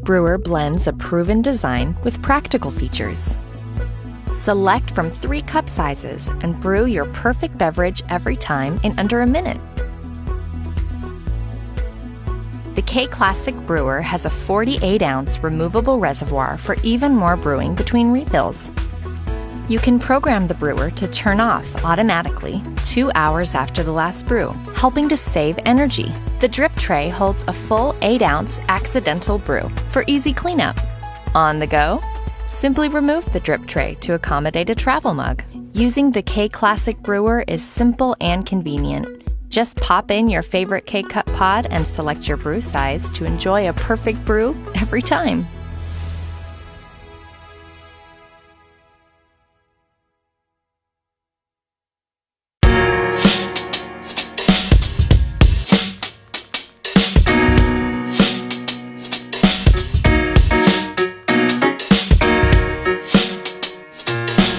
Brewer blends a proven design with practical features. Select from 3 cup sizes and brew your perfect beverage every time in under a minute. The K-Classic Brewer has a 48-ounce removable reservoir for even more brewing between refills. You can program the brewer to turn off automatically 2 hours after the last brew, helping to save energy. The drip tray holds a full 8-ounce accidental brew for easy cleanup. On the go? Simply remove the drip tray to accommodate a travel mug. Using the K-Classic Brewer is simple and convenient. Just pop in your favorite K-Cup pod and select your brew size to enjoy a perfect brew every time.